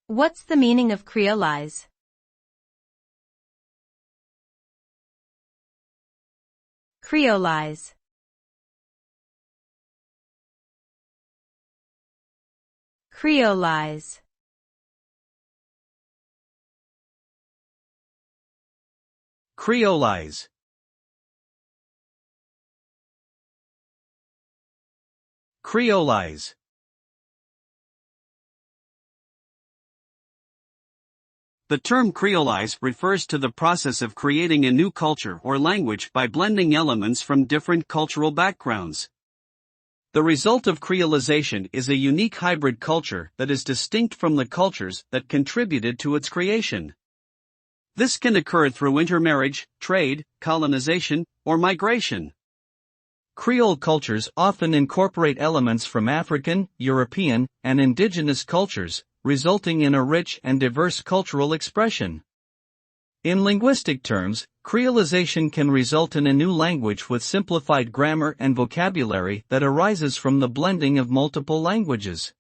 What's the meaning of creolize? Creolize. Creolize. Creolize. Creolize. The term creolize refers to the process of creating a new culture or language by blending elements from different cultural backgrounds. The result of creolization is a unique hybrid culture that is distinct from the cultures that contributed to its creation. This can occur through intermarriage, trade, colonization, or migration. Creole cultures often incorporate elements from African, European, and indigenous cultures, resulting in a rich and diverse cultural expression. In linguistic terms, creolization can result in a new language with simplified grammar and vocabulary that arises from the blending of multiple languages.